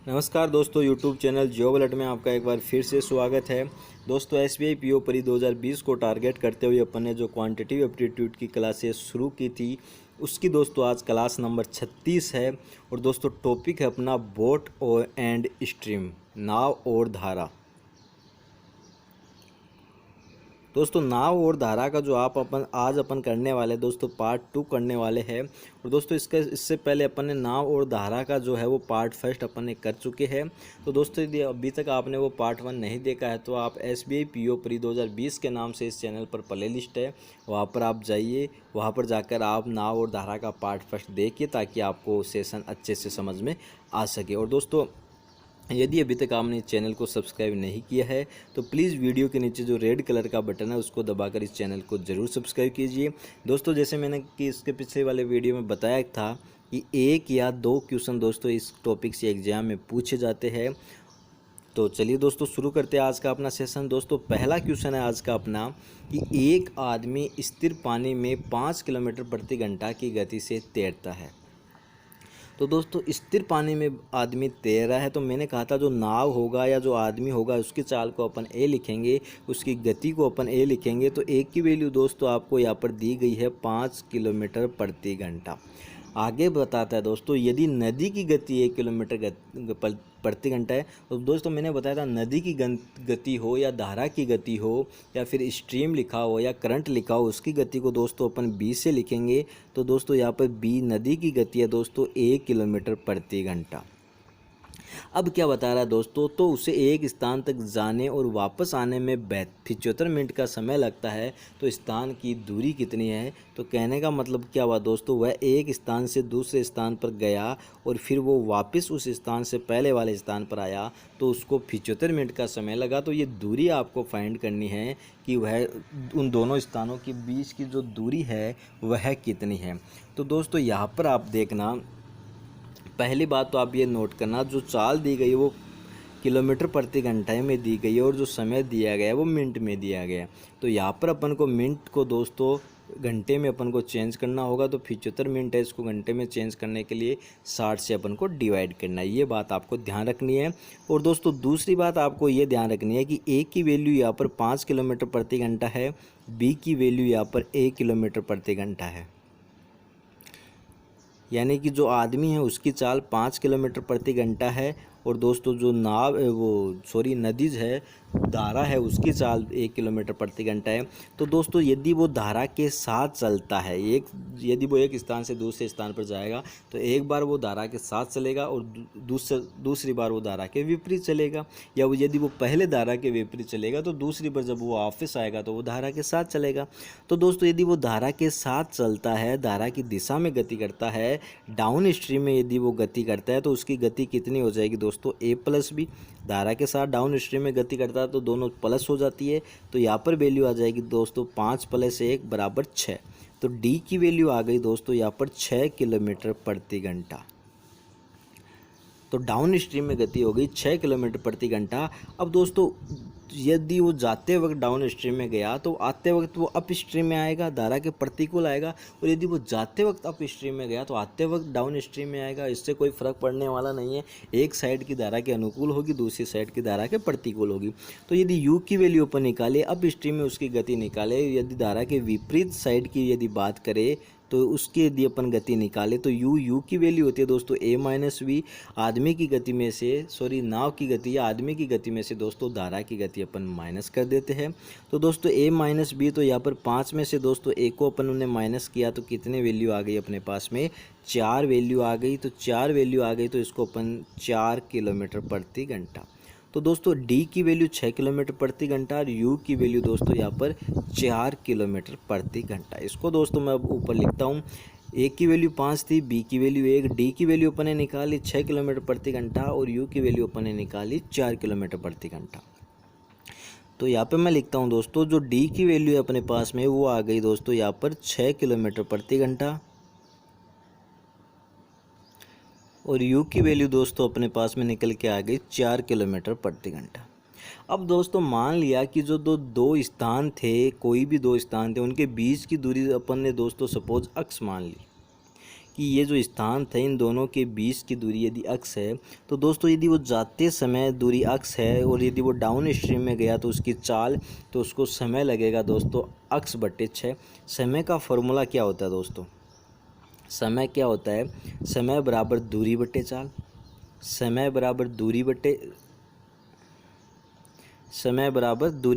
नमस्कार दोस्तों, YouTube channel job alert में आपका एक बार फिर से स्वागत है। दोस्तों एसबीआई पीओ परी 2020 को टारगेट करते हुए अपन ने जो क्वांटिटेटिव एप्टीट्यूड की क्लासेस शुरू की थी उसकी दोस्तों आज क्लास नंबर 36 है। और दोस्तों टॉपिक है अपना बोट और एंड स्ट्रीम, नाव और धारा। दोस्तों नाव और धारा का जो आज अपन करने वाले दोस्तों पार्ट 2 करने वाले हैं। और दोस्तों इससे पहले अपन ने नाव और धारा का जो है वो पार्ट फर्स्ट अपन ने कर चुके हैं। तो दोस्तों यदि अभी तक आपने वो पार्ट 1 नहीं देखा है तो आप एसबीआई पीओ परी 2020 के नाम से इस चैनल पर प्ले लिस्ट है, वहाँ पर आप जाइए, वहाँ पर जाकर आप नाव और धारा का पार्ट फर्स्ट देखिए ताकि आपको सेशन अच्छे से समझ में आ सके। और दोस्तों यदि अभी तक आपने इस चैनल को सब्सक्राइब नहीं किया है तो प्लीज़ वीडियो के नीचे जो रेड कलर का बटन है उसको दबाकर इस चैनल को ज़रूर सब्सक्राइब कीजिए। दोस्तों जैसे मैंने कि इसके पिछले वाले वीडियो में बताया था कि 1 या 2 क्वेश्चन दोस्तों इस टॉपिक से एग्जाम में पूछे जाते हैं। तो चलिए दोस्तों शुरू करते हैं आज का अपना सेशन। दोस्तों पहला क्वेश्चन है आज का अपना कि एक आदमी स्थिर पानी में 5 किलोमीटर प्रति घंटा की गति से तैरता है। तो दोस्तों स्थिर पानी में आदमी तैर रहा है, तो मैंने कहा था जो नाव होगा या जो आदमी होगा उसकी चाल को अपन ए लिखेंगे, उसकी गति को अपन ए लिखेंगे। तो ए की वैल्यू दोस्तों आपको यहाँ पर दी गई है 5 किलोमीटर प्रति घंटा। आगे बताता है दोस्तों यदि नदी की गति 1 किलोमीटर प्रति घंटा है तो दोस्तों मैंने बताया था नदी की गति हो या धारा की गति हो या फिर स्ट्रीम लिखा हो या करंट लिखा हो, उसकी गति को दोस्तों अपन बी से लिखेंगे। तो दोस्तों यहाँ पर बी नदी की गति है दोस्तों 1 किलोमीटर प्रति घंटा। अब क्या बता रहा है दोस्तों, तो उसे एक स्थान तक जाने और वापस आने में 75 मिनट का समय लगता है, तो स्थान की दूरी कितनी है। तो कहने का मतलब क्या हुआ दोस्तों, वह एक स्थान से दूसरे स्थान पर गया और फिर वो वापस उस स्थान से पहले वाले स्थान पर आया तो उसको 75 मिनट का समय लगा। तो ये दूरी आपको फाइंड करनी है कि वह उन दोनों स्थानों के बीच की जो दूरी है वह कितनी है। तो दोस्तों यहाँ पर आप देखना, पहली बात तो आप ये नोट करना जो चाल दी गई है वो किलोमीटर प्रति घंटे में दी गई है और जो समय दिया गया है वो मिनट में दिया गया है। तो यहाँ पर अपन को मिनट को दोस्तों घंटे में अपन को चेंज करना होगा। तो 75 मिनट है, इसको घंटे में चेंज करने के लिए 60 से अपन को डिवाइड करना है, ये बात आपको ध्यान रखनी है। और दोस्तों दूसरी बात आपको ये ध्यान रखनी है कि ए की वैल्यू यहाँ पर 5 किलोमीटर प्रति घंटा है, बी की वैल्यू यहाँ पर 1 किलोमीटर प्रति घंटा है। यानी कि जो आदमी है उसकी चाल 5 किलोमीटर प्रति घंटा है और दोस्तों जो नदी है, धारा है, उसकी चाल 1 किलोमीटर प्रति घंटा है। तो दोस्तों यदि वो धारा के साथ चलता है, यदि वो एक स्थान से दूसरे स्थान पर जाएगा तो एक बार वो धारा के साथ चलेगा और दूसरी बार वो धारा के विपरीत चलेगा, या यदि वो पहले धारा के विपरीत चलेगा तो दूसरी बार जब वो वापस आएगा तो वो धारा के साथ चलेगा। तो दोस्तों यदि वो धारा के साथ चलता है, धारा की दिशा में गति करता है, डाउन स्ट्रीम में यदि वो गति करता है तो उसकी गति कितनी हो जाएगी दोस्तों, ए प्लस बी। धारा के साथ डाउन स्ट्रीम में गति करता है तो दोनों प्लस हो जाती है। तो यहाँ पर वैल्यू आ जाएगी दोस्तों 5 + 1 = 6। तो डी की वैल्यू आ गई दोस्तों यहाँ पर 6 किलोमीटर प्रति घंटा। तो डाउन स्ट्रीम में गति हो गई 6 किलोमीटर प्रति घंटा। अब दोस्तों यदि वो जाते वक्त डाउन स्ट्रीम में गया तो आते वक्त वो अप स्ट्रीम में आएगा, धारा के प्रतिकूल आएगा। और यदि वो जाते वक्त अप स्ट्रीम में गया तो आते वक्त डाउन स्ट्रीम में आएगा। इससे कोई फ़र्क पड़ने वाला नहीं है, एक साइड की धारा के अनुकूल होगी, दूसरी साइड की धारा के प्रतिकूल होगी। तो यदि यू की वैल्यू अपन निकाले, अप स्ट्रीम में उसकी गति निकाले, यदि धारा के विपरीत साइड की यदि बात करें तो उसकी यदि अपन गति निकाले तो यू की वैल्यू होती है दोस्तों a - v। आदमी की गति में से नाव की गति या आदमी की गति में से दोस्तों धारा की गति अपन माइनस कर देते हैं। तो दोस्तों a - b, तो यहाँ पर 5 में से दोस्तों a को अपन ने माइनस किया तो कितने वैल्यू आ गई अपने पास में, 4 वैल्यू आ गई। तो 4 वैल्यू आ गई तो इसको अपन 4 किलोमीटर प्रति घंटा। तो दोस्तों डी की वैल्यू 6 किलोमीटर प्रति घंटा और यू की वैल्यू दोस्तों यहाँ पर 4 किलोमीटर प्रति घंटा। इसको दोस्तों मैं अब ऊपर लिखता हूँ, ए की वैल्यू 5 थी, बी की वैल्यू 1, डी की वैल्यू अपन ने निकाली 6 किलोमीटर प्रति घंटा और यू की वैल्यू अपन ने निकाली 4 किलोमीटर प्रति घंटा। तो यहाँ पे मैं लिखता हूँ दोस्तों जो डी की वैल्यू अपने पास में वो आ गई दोस्तों यहाँ पर 6 किलोमीटर प्रति घंटा और यू की वैल्यू दोस्तों अपने पास में निकल के आ गई 4 किलोमीटर प्रति घंटा। अब दोस्तों मान लिया कि जो दो स्थान थे, कोई भी 2 स्थान थे, उनके बीच की दूरी अपन ने दोस्तों सपोज x मान ली। कि ये जो स्थान थे इन दोनों के बीच की दूरी यदि अक्स है, तो दोस्तों यदि वो जाते समय दूरी अक्स है और यदि वो डाउन स्ट्रीम में गया तो उसकी चाल, तो उसको समय लगेगा दोस्तों अक्स बटे 6। समय का फॉर्मूला क्या होता है दोस्तों? समय क्या होता है? समय बराबर दूरी बटे चाल। समय बराबर दूरी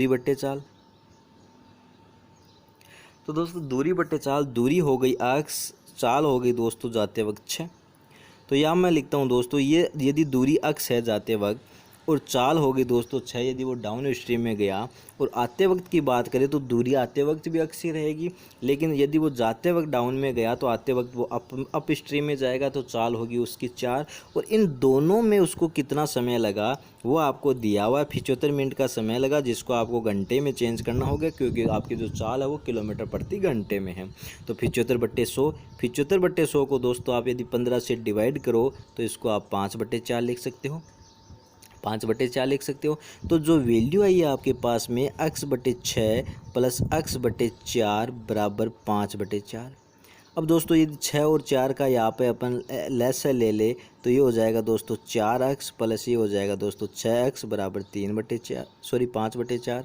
बटे चाल। तो दोस्तों दूरी बटे चाल, दूरी हो गई अक्स, चाल हो गई दोस्तों जाते वक्त 6। तो यहाँ मैं लिखता हूँ दोस्तों, ये यदि दूरी अक्स है जाते वक्त और चाल हो गई दोस्तों 6, यदि वो डाउन स्ट्रीम में गया, और आते वक्त की बात करें तो दूरी आते वक्त भी अक्स ही रहेगी, लेकिन यदि वो जाते वक्त डाउन में गया तो आते वक्त वो अप स्ट्रीम में जाएगा, तो चाल होगी उसकी 4। और इन दोनों में उसको कितना समय लगा वो आपको दिया हुआ है, 75 मिनट का समय लगा, जिसको आपको घंटे में चेंज करना होगा क्योंकि आपकी जो चाल है वो किलोमीटर प्रति घंटे में है। तो 75/100, 75/100 को दोस्तों आप यदि 15 से डिवाइड करो तो इसको आप 5/4 लिख सकते हो, 5/4 लिख सकते हो। तो जो वैल्यू आई है आपके पास में x/6 प्लस x/4 बराबर 5/4। अब दोस्तों यदि 6 और 4 का यहाँ पे अपन लेस ले ले तो ये हो जाएगा दोस्तों 4x प्लस ये हो जाएगा दोस्तों 6x बराबर 5/4।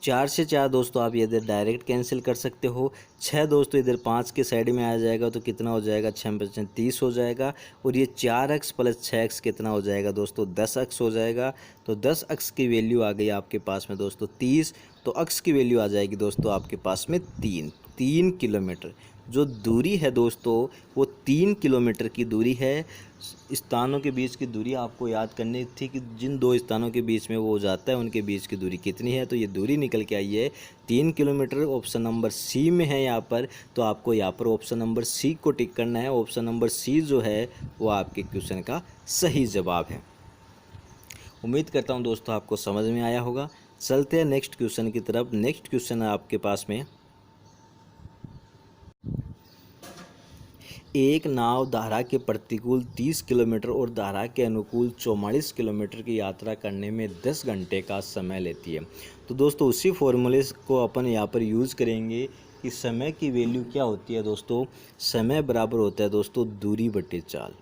4 से 4 दोस्तों आप इधर डायरेक्ट कैंसिल कर सकते हो। 6 दोस्तों इधर 5 के साइड में आ जाएगा तो कितना हो जाएगा, 6 30 हो जाएगा। और ये 4x प्लस 6x कितना हो जाएगा दोस्तों, 10x हो जाएगा। तो 10x की वैल्यू आ गई आपके पास में दोस्तों 30। तो x की वैल्यू आ जाएगी दोस्तों आपके पास में 3 किलोमीटर। जो दूरी है दोस्तों वो 3 किलोमीटर की दूरी है। स्थानों के बीच की दूरी आपको याद करनी थी कि जिन दो स्थानों के बीच में वो जाता है उनके बीच की दूरी कितनी है, तो ये दूरी निकल के आई है 3 किलोमीटर। ऑप्शन नंबर सी में है यहाँ पर, तो आपको यहाँ पर ऑप्शन नंबर सी को टिक करना है। ऑप्शन नंबर सी जो है वो आपके क्वेश्चन का सही जवाब है। उम्मीद करता हूँ दोस्तों आपको समझ में आया होगा। चलते हैं नेक्स्ट क्वेश्चन की तरफ। नेक्स्ट क्वेश्चन है आपके पास में, एक नाव धारा के प्रतिकूल 30 किलोमीटर और धारा के अनुकूल 44 किलोमीटर की यात्रा करने में 10 घंटे का समय लेती है। तो दोस्तों उसी फॉर्मूले को अपन यहाँ पर यूज़ करेंगे कि समय की वैल्यू क्या होती है दोस्तों। समय बराबर होता है दोस्तों दूरी बटे चाल।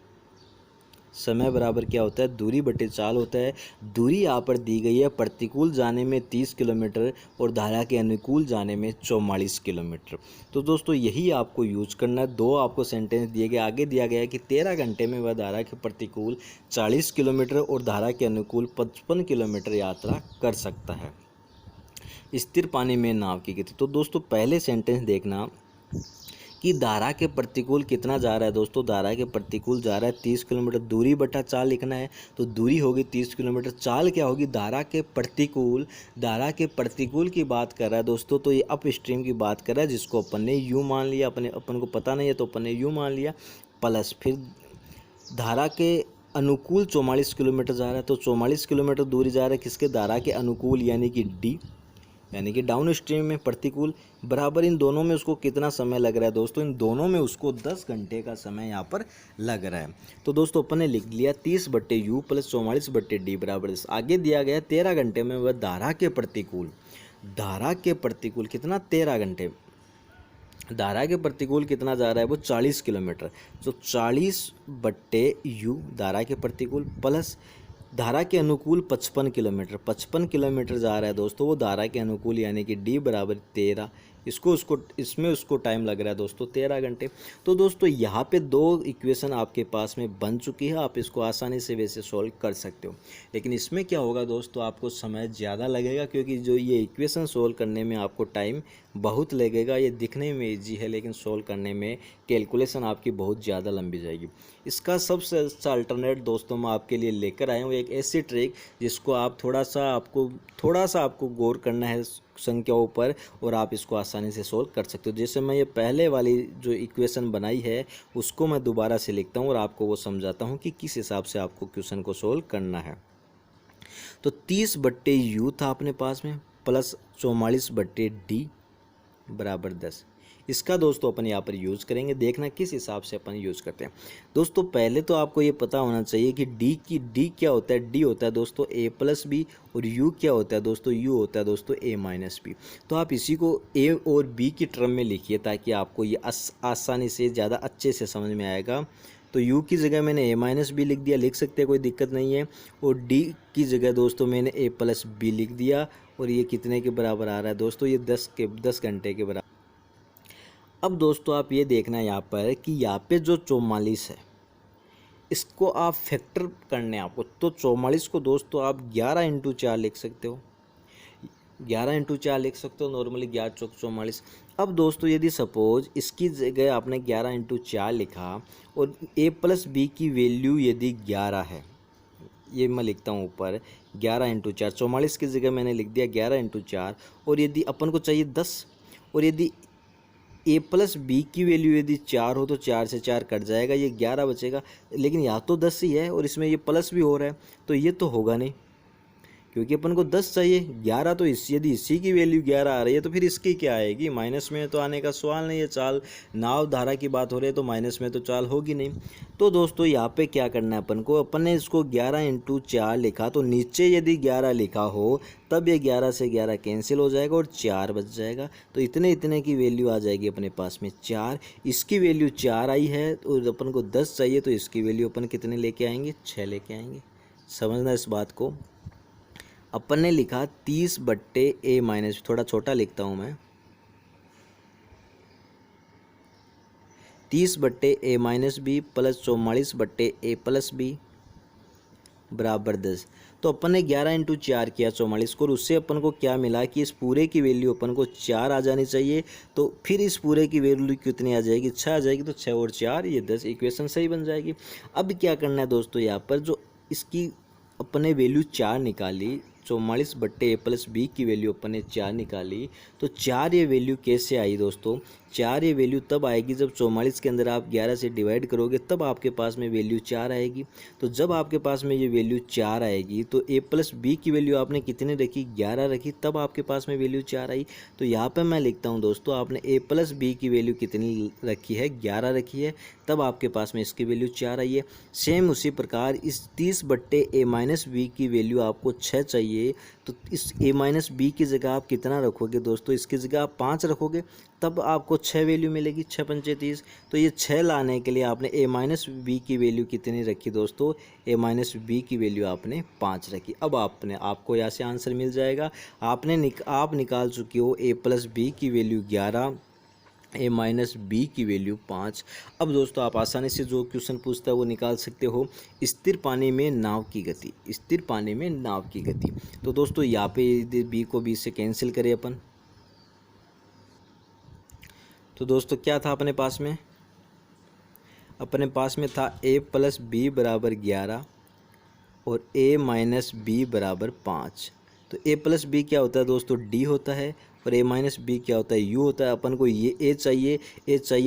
समय बराबर क्या होता है, दूरी बटे चाल होता है। दूरी यहाँ पर दी गई है, प्रतिकूल जाने में 30 किलोमीटर और धारा के अनुकूल जाने में 44 किलोमीटर। तो दोस्तों यही आपको यूज करना है। दो आपको सेंटेंस दिए गए, आगे दिया गया है कि 13 घंटे में वह धारा के प्रतिकूल 40 किलोमीटर और धारा के अनुकूल 55 किलोमीटर यात्रा कर सकता है स्थिर पानी में नाव की गति। तो दोस्तों पहले सेंटेंस देखना कि धारा के प्रतिकूल कितना जा रहा है दोस्तों। धारा के प्रतिकूल जा रहा है 30 किलोमीटर, दूरी बटा चाल लिखना है। तो दूरी होगी 30 किलोमीटर, चाल क्या होगी, धारा के प्रतिकूल। धारा के प्रतिकूल की बात कर रहा है दोस्तों, तो ये अप स्ट्रीम की बात कर रहा है, जिसको अपन ने यू मान लिया। अपन को पता नहीं है तो अपन ने यू मान लिया। प्लस फिर धारा के अनुकूल 44 किलोमीटर जा रहा है, तो 44 किलोमीटर दूरी जा रहा है किसके, धारा के अनुकूल यानी कि डी, यानी कि डाउन स्ट्रीम में प्रतिकूल। बराबर इन दोनों में उसको कितना समय लग रहा है दोस्तों, इन दोनों में उसको 10 घंटे का समय यहाँ पर लग रहा है। तो दोस्तों अपन ने लिख लिया 30/u प्लस 44/d बराबर 10। आगे दिया गया 13 घंटे में वह धारा के प्रतिकूल, धारा के प्रतिकूल कितना 13 घंटे, धारा के प्रतिकूल कितना जा रहा है वो 40 किलोमीटर। तो 40/u धारा के प्रतिकूल प्लस धारा के अनुकूल 55 किलोमीटर, 55 किलोमीटर जा रहा है दोस्तों वो धारा के अनुकूल यानी कि d बराबर 13। इसमें उसको टाइम लग रहा है दोस्तों 13 घंटे। तो दोस्तों यहाँ पे दो इक्वेशन आपके पास में बन चुकी है, आप इसको आसानी से वैसे सॉल्व कर सकते हो। लेकिन इसमें क्या होगा दोस्तों, आपको समय ज़्यादा लगेगा क्योंकि जो ये इक्वेशन सॉल्व करने में आपको टाइम बहुत लगेगा। ये दिखने में इजी है लेकिन सॉल्व करने में कैलकुलेशन आपकी बहुत ज़्यादा लंबी जाएगी। इसका सबसे अच्छा अल्टरनेट दोस्तों मैं आपके लिए लेकर आया हूँ, एक ऐसी ट्रिक जिसको आप थोड़ा सा आपको गौर करना है संख्याओं पर और आप इसको आसानी से सोल्व कर सकते हो। जैसे मैं ये पहले वाली जो इक्वेशन बनाई है उसको मैं दोबारा से लिखता हूँ और आपको वो समझाता हूँ कि किस हिसाब से आपको क्वेश्चन को सोल्व करना है। तो 30/u था अपने पास में प्लस 44/d बराबर 10। इसका दोस्तों अपन यहाँ पर यूज़ करेंगे, देखना किस हिसाब से अपन यूज़ करते हैं। दोस्तों पहले तो आपको ये पता होना चाहिए कि डी क्या होता है। डी होता है दोस्तों ए प्लस बी, और यू क्या होता है दोस्तों, यू होता है दोस्तों ए माइनस बी। तो आप इसी को ए और बी की टर्म में लिखिए ताकि आपको ये आसानी से ज़्यादा अच्छे से समझ में आएगा। तो u की जगह मैंने a माइनस बी लिख दिया, लिख सकते हैं, कोई दिक्कत नहीं है। और d की जगह दोस्तों मैंने a प्लस बी लिख दिया, और ये कितने के बराबर आ रहा है दोस्तों, ये 10 घंटे के बराबर। अब दोस्तों आप ये देखना है यहाँ पर कि यहाँ पे जो 44 है इसको आप फैक्टर करने हैं आपको। तो 44 को दोस्तों आप 11 × 4 लिख सकते हो, 11 × 4 लिख सकते हो नॉर्मली, 11 चौक 44। अब दोस्तों यदि सपोज इसकी जगह आपने 11 × 4 लिखा और a प्लस बी की वैल्यू यदि 11 है, ये मैं लिखता हूँ ऊपर 11 × 4, 44 की जगह मैंने लिख दिया 11 × 4, और यदि अपन को चाहिए 10, और यदि a प्लस बी की वैल्यू यदि 4 हो तो 4 से 4 कट जाएगा, ये 11 बचेगा। लेकिन यहाँ तो 10 ही है और इसमें ये प्लस भी हो रहा है, तो ये तो होगा नहीं, क्योंकि अपन को 10 चाहिए। 11 तो यदि इसी की वैल्यू 11 आ रही है तो फिर इसकी क्या आएगी, माइनस में तो आने का सवाल नहीं है। चाल नाव धारा की बात हो रही है तो माइनस में तो चाल होगी नहीं। तो दोस्तों यहाँ पे क्या करना है अपन को, अपन ने इसको 11 × 4 लिखा, तो नीचे यदि 11 लिखा हो तब ये 11 से 11 कैंसिल हो जाएगा और 4 बच जाएगा। तो इतने इतने की वैल्यू आ जाएगी अपने पास में 4। इसकी वैल्यू 4 आई है और अपन को 10 चाहिए, तो इसकी वैल्यू अपन कितने लेके आएंगे, 6 लेके आएंगे। समझना इस बात को। अपन ने लिखा 30/a माइनस, थोड़ा छोटा लिखता हूँ मैं, 30/a minus B plus 44/a plus B बराबर 10। तो अपन ने 11 × 4 किया 44 को, और उससे अपन को क्या मिला कि इस पूरे की वैल्यू अपन को 4 आ जानी चाहिए। तो फिर इस पूरे की वैल्यू कितनी आ जाएगी, 6 आ जाएगी। तो 6 और 4 ये 10, इक्वेशन सही बन जाएगी। अब क्या करना है दोस्तों, यहाँ पर जो इसकी अपन ने वैल्यू 4 निकाली, 44/a प्लस बी की वैल्यू अपन ने 4 निकाली, तो 4 ये वैल्यू कैसे आई दोस्तों, 4 ये वैल्यू तब आएगी जब 44 के अंदर आप 11 से डिवाइड करोगे, तब आपके पास में वैल्यू 4 आएगी। तो जब आपके पास में ये वैल्यू 4 आएगी तो a प्लस बी की वैल्यू आपने कितनी रखी, 11 रखी, तब आपके पास में वैल्यू 4 आई। तो यहाँ पर मैं लिखता हूँ दोस्तों, आपने a प्लस बी की वैल्यू कितनी रखी है, 11 रखी है, तब आपके पास में इसकी वैल्यू 4 आई है। सेम उसी प्रकार इस 30/a माइनस बी की वैल्यू आपको 6 चाहिए, तो इस a माइनस बी की जगह आप कितना रखोगे दोस्तों, इसकी जगह आप 5 रखोगे, तब आपको 6 वैल्यू मिलेगी, 6 पंचे 30। तो ये 6 लाने के लिए आपने a माइनस बी की वैल्यू कितनी रखी दोस्तों, a माइनस बी की वैल्यू आपने 5 रखी। अब आपको यहाँ से आंसर मिल जाएगा। आप निकाल चुके हो a प्लस बी की वैल्यू 11, a माइनस बी की वैल्यू 5। अब दोस्तों आप आसानी से जो क्वेश्चन पूछता है वो निकाल सकते हो। स्थिर पानी में नाव की गति, स्थिर पानी में नाव की गति। तो दोस्तों यहाँ पे बी को बी से कैंसिल करें अपन, तो दोस्तों क्या था अपने पास में, अपने पास में था a प्लस बी बराबर 11 और a माइनस बी बराबर 5। तो a प्लस बी क्या होता है दोस्तों, d होता है, और a माइनस बी क्या होता है, u होता है। अपन को ये a चाहिए,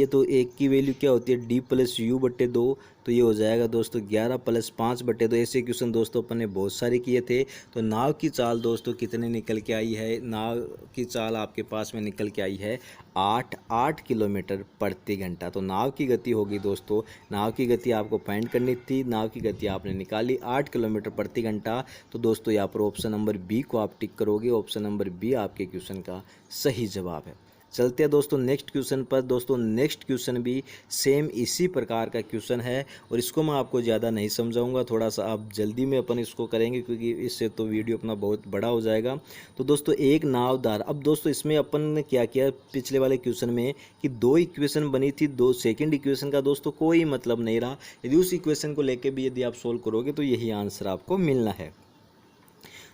तो a की वैल्यू क्या होती है, d प्लस u/2। तो ये हो जाएगा दोस्तों 11 + 5/2। ऐसे क्वेश्चन दोस्तों अपन ने बहुत सारे किए थे। तो नाव की चाल दोस्तों कितने निकल के आई है, नाव की चाल आपके पास में निकल के आई है 8 किलोमीटर प्रति घंटा। तो नाव की गति होगी दोस्तों, नाव की गति आपको फाइंड करनी थी, नाव की गति आपने निकाली 8 किलोमीटर प्रति घंटा। तो दोस्तों यहाँ पर ऑप्शन नंबर बी को आप टिक करोगे, ऑप्शन नंबर बी आपके क्वेश्चन का सही जवाब है। चलते हैं दोस्तों नेक्स्ट क्वेश्चन पर। दोस्तों नेक्स्ट क्वेश्चन भी सेम इसी प्रकार का क्वेश्चन है, और इसको मैं आपको ज़्यादा नहीं समझाऊंगा, थोड़ा सा आप जल्दी में अपन इसको करेंगे क्योंकि इससे तो वीडियो अपना बहुत बड़ा हो जाएगा। तो दोस्तों एक नावदार, अब दोस्तों इसमें अपन ने क्या किया पिछले वाले क्वेश्चन में कि 2 इक्वेशन बनी थी, 2 सेकेंड इक्वेशन का दोस्तों कोई मतलब नहीं रहा। यदि उस इक्वेशन को लेके भी यदि आप सोल्व करोगे तो यही आंसर आपको मिलना है।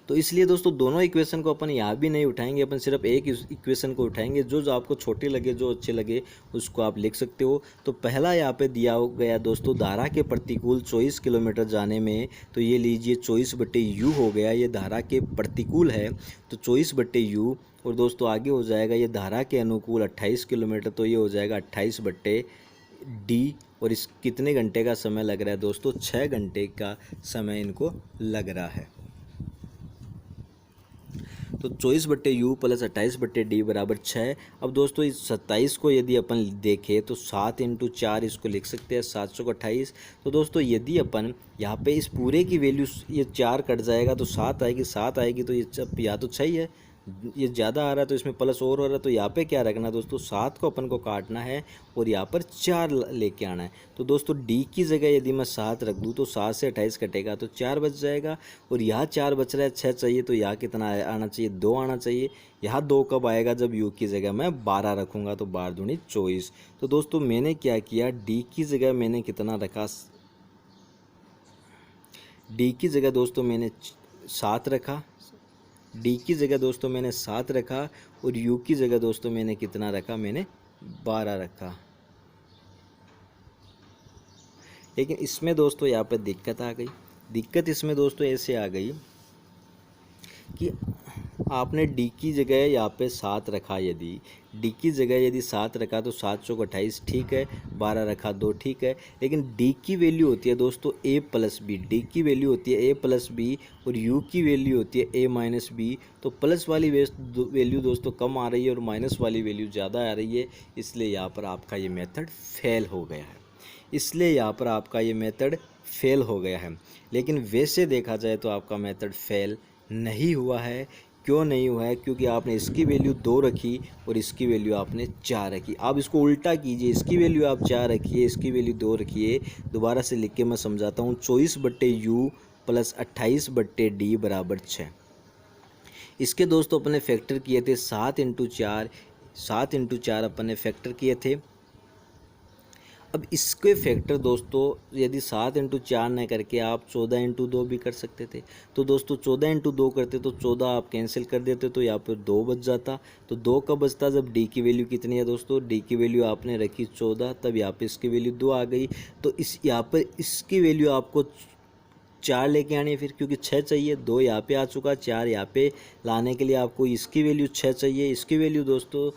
तो इसलिए दोस्तों दोनों इक्वेशन को अपन यहाँ भी नहीं उठाएंगे, अपन सिर्फ एक इक्वेशन को उठाएंगे। जो आपको छोटे लगे, जो अच्छे लगे उसको आप लिख सकते हो। तो पहला यहाँ पे दिया गया दोस्तों, धारा के प्रतिकूल 24 किलोमीटर जाने में, तो ये लीजिए 24/u हो गया, ये धारा के प्रतिकूल है तो 24/u। और दोस्तों आगे हो जाएगा ये धारा के अनुकूल 28 किलोमीटर, तो ये हो जाएगा 28/d। और इस कितने घंटे का समय लग रहा है दोस्तों, 6 घंटे का समय इनको लग रहा है। तो 24/u प्लस 28/d बराबर 6। अब दोस्तों इस 27 को यदि अपन देखें तो 7 × 4 इसको लिख सकते हैं 728। तो दोस्तों यदि अपन यहाँ पे इस पूरे की वैल्यू ये 4 कट जाएगा तो 7 आएगी, 7 आएगी तो ये या तो 6 ही है, ये ज़्यादा आ रहा है तो इसमें प्लस और हो रहा है। तो यहाँ पे क्या रखना दोस्तों, 7 को अपन को काटना है और यहाँ पर 4 लेके आना है। तो दोस्तों d की जगह यदि मैं 7 रख दूँ तो 7 से 28 कटेगा तो 4 बच जाएगा, और यहाँ 4 बच रहा है, 6 चाहिए तो यहाँ कितना आना चाहिए, 2 आना चाहिए। यहाँ 2 कब आएगा, जब u की जगह मैं 12 रखूँगा, तो 12 दूनी 24। तो दोस्तों मैंने क्या किया, d की जगह मैंने कितना रखा, d की जगह दोस्तों मैंने 7 रखा, d की जगह दोस्तों मैंने 7 रखा, और u की जगह दोस्तों मैंने कितना रखा, मैंने 12 रखा। लेकिन इसमें दोस्तों यहाँ पर दिक्कत आ गई। दिक्कत इसमें दोस्तों ऐसे आ गई कि आपने d की जगह यहाँ पे 7 रखा, यदि d की जगह यदि 7 रखा तो 7 चौक 28 ठीक है, 12 रखा 2 ठीक है। लेकिन d की वैल्यू होती है दोस्तों a प्लस बी, d की वैल्यू होती है a प्लस बी, और u की वैल्यू होती है a माइनस बी। तो प्लस वाली वैल्यू दोस्तों कम आ रही है और माइनस वाली वैल्यू ज़्यादा आ रही है, इसलिए यहाँ पर आपका ये मेथड फेल हो गया है। इसलिए यहाँ पर आपका ये मेथड फेल हो गया है। लेकिन वैसे देखा जाए तो आपका मेथड फेल नहीं हुआ है। क्यों नहीं हुआ है, क्योंकि आपने इसकी वैल्यू 2 रखी और इसकी वैल्यू आपने 4 रखी। आप इसको उल्टा कीजिए, इसकी वैल्यू आप 4 रखिए, इसकी वैल्यू 2 रखिए। दोबारा से लिख के मैं समझाता हूँ, 24/u प्लस 28/d बराबर 6। इसके दोस्तों अपने फैक्टर किए थे 7 × 4, 7 × 4 अपन ने फैक्टर किए थे। अब इसके फैक्टर दोस्तों यदि 7 × 4 न करके आप 14 × 2 भी कर सकते थे। तो दोस्तों 14 × 2 करते तो 14 आप कैंसिल कर देते तो यहाँ पर 2 बच जाता। तो 2 कब बचता, जब d की वैल्यू कितनी है दोस्तों, d की वैल्यू आपने रखी 14, तब यहाँ पे इसकी वैल्यू 2 आ गई। तो इस यहाँ पर इसकी वैल्यू आपको 4 लेके आनी है फिर, क्योंकि 6 चाहिए, 2 यहाँ पे आ चुका, 4 यहाँ पे लाने के लिए आपको इसकी वैल्यू 6 चाहिए। इसकी वैल्यू दोस्तों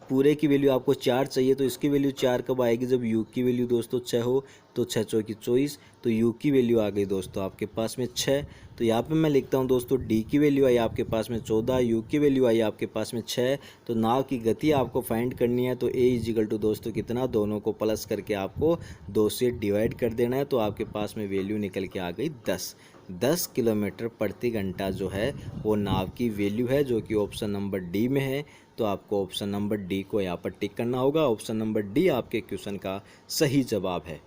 पूरे की वैल्यू आपको 4 चाहिए, तो इसकी वैल्यू 4 कब आएगी, जब u की वैल्यू दोस्तों 6 हो। तो 6 चौकी 24, तो u की वैल्यू आ गई दोस्तों आपके पास में 6। तो यहाँ पे मैं लिखता हूँ दोस्तों d की वैल्यू आई आपके पास में 14, u की वैल्यू आई आपके पास में 6। तो नाव की गति आपको फाइंड करनी है, तो a इजिकल टू दोस्तों कितना, दोनों को प्लस करके आपको 2 से डिवाइड कर देना है। तो आपके पास में वैल्यू निकल के आ गई 10 किलोमीटर प्रति घंटा जो है वो नाव की वैल्यू है, जो कि ऑप्शन नंबर डी में है। तो आपको ऑप्शन नंबर डी को यहाँ पर टिक करना होगा। ऑप्शन नंबर डी आपके क्वेश्चन का सही जवाब है।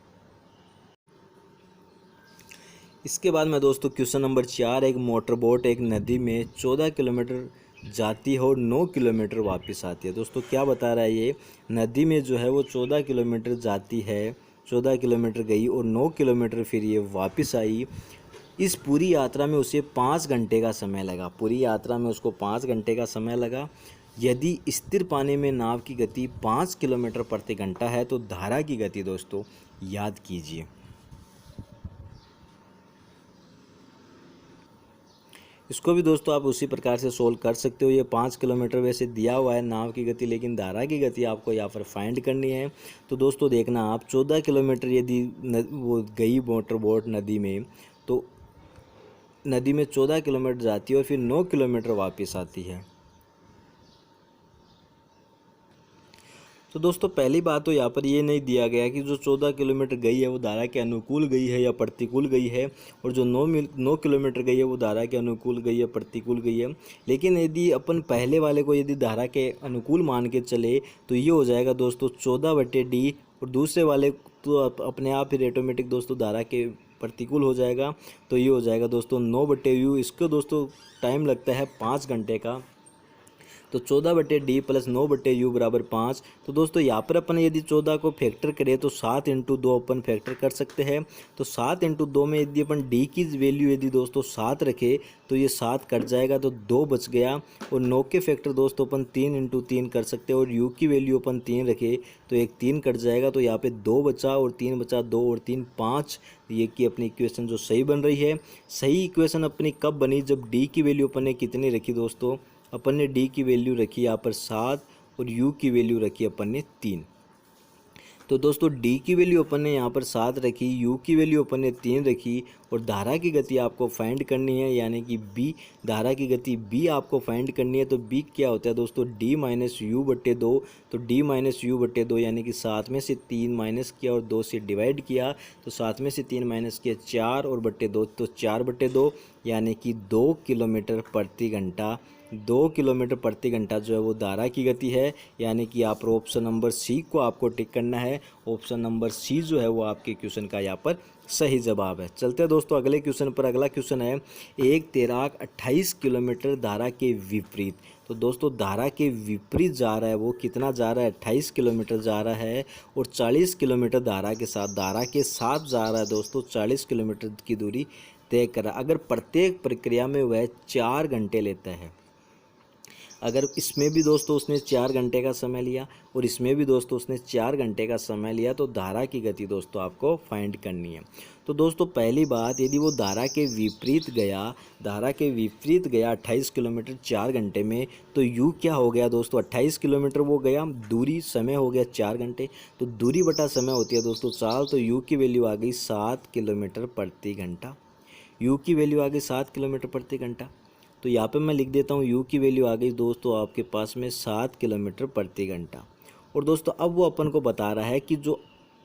इसके बाद में दोस्तों क्वेश्चन नंबर 4, एक मोटर बोट एक नदी में 14 किलोमीटर जाती है और 9 किलोमीटर वापस आती है। दोस्तों क्या बता रहा है, ये नदी में जो है वो 14 किलोमीटर जाती है, 14 किलोमीटर गई और 9 किलोमीटर फिर ये वापस आई। इस पूरी यात्रा में उसे 5 घंटे का समय लगा। पूरी यात्रा में उसको 5 घंटे का समय लगा। यदि स्थिर पानी में नाव की गति 5 किलोमीटर प्रति घंटा है तो धारा की गति दोस्तों याद कीजिए। इसको भी दोस्तों आप उसी प्रकार से सोल्व कर सकते हो। ये 5 किलोमीटर वैसे दिया हुआ है नाव की गति, लेकिन धारा की गति आपको यहाँ पर फाइंड करनी है। तो दोस्तों देखना आप 14 किलोमीटर यदि वो गई मोटर बोट नदी में, तो नदी में 14 किलोमीटर जाती है और फिर 9 किलोमीटर वापस आती है। तो दोस्तों पहली बात तो यहाँ पर ये नहीं दिया गया कि जो 14 किलोमीटर गई है वो धारा के अनुकूल गई है या प्रतिकूल गई है, और जो 9 किलोमीटर गई है वो धारा के अनुकूल गई है प्रतिकूल गई है। लेकिन यदि अपन पहले वाले को यदि धारा के अनुकूल मान के चले तो ये हो जाएगा दोस्तों 14/d, और दूसरे वाले तो अपने आप ही ऑटोमेटिक दोस्तों धारा के प्रतिकूल हो जाएगा। तो ये हो जाएगा दोस्तों 9/u। इसको दोस्तों टाइम लगता है 5 घंटे का। तो 14/d प्लस 9/u बराबर 5। तो दोस्तों यहाँ पर अपन यदि 14 को फैक्टर करें तो 7 × 2 अपन फैक्टर कर सकते हैं। तो 7 × 2 में यदि अपन d की वैल्यू यदि दोस्तों 7 रखे तो ये 7 कट जाएगा तो 2 बच गया। और 9 के फैक्टर दोस्तों अपन 3 × 3 कर सकते हैं, और u की वैल्यू अपन 3 रखे तो एक 3 कट जाएगा, तो यहाँ पे 2 बचा और 3 बचा, 2 और 3 5। ये की अपनी इक्वेशन जो सही बन रही है। सही इक्वेशन अपनी कब बनी, जब d की वैल्यू अपन ने कितनी रखी दोस्तों, अपन ने d की वैल्यू रखी यहाँ पर 7 और u की वैल्यू रखी अपन ने 3। तो दोस्तों डी की वैल्यू अपन ने यहाँ पर 7 रखी, यू की वैल्यू अपन ने 3 रखी और धारा की गति आपको फाइंड करनी है, यानी कि बी, धारा की गति बी आपको फाइंड करनी है। तो बी क्या होता है दोस्तों, डी माइनस यू बट्टे 2। तो डी माइनस यू बट्टे 2 यानी कि 7 में से 3 माइनस किया और 2 से डिवाइड किया, तो 7 में से 3 माइनस किया 4 और बट्टे 2, तो 4 बट्टे 2 यानी कि 2 किलोमीटर प्रति घंटा। 2 किलोमीटर प्रति घंटा जो है वो धारा की गति है, यानी कि आप ऑप्शन नंबर सी को आपको टिक करना है। ऑप्शन नंबर सी जो है वो आपके क्वेश्चन का यहाँ पर सही जवाब है। चलते हैं दोस्तों अगले क्वेश्चन पर। अगला क्वेश्चन है, एक तैराक 28 किलोमीटर धारा के विपरीत। तो दोस्तों धारा के विपरीत जा रहा है, वो कितना जा रहा है, 28 किलोमीटर जा रहा है और 40 किलोमीटर धारा के साथ जा रहा है दोस्तों, 40 किलोमीटर की दूरी तय कर रहा है। अगर प्रत्येक प्रक्रिया में वह 4 घंटे लेता है, अगर इसमें भी दोस्तों उसने 4 घंटे का समय लिया और इसमें भी दोस्तों उसने 4 घंटे का समय लिया, तो धारा की गति दोस्तों आपको फाइंड करनी है। तो दोस्तों पहली बात, यदि वो धारा के विपरीत गया 28 किलोमीटर 4 घंटे में, तो यू क्या हो गया दोस्तों, 28 किलोमीटर वो गया, दूरी समय हो गया 4 घंटे, तो दूरी बटा समय होती है दोस्तों 4, तो यू की वैल्यू आ गई 7 किलोमीटर प्रति घंटा। यू की वैल्यू आ गई 7 किलोमीटर प्रति घंटा। तो यहाँ पे मैं लिख देता हूँ यू की वैल्यू आ गई दोस्तों आपके पास में 7 किलोमीटर प्रति घंटा। और दोस्तों अब वो अपन को बता रहा है कि जो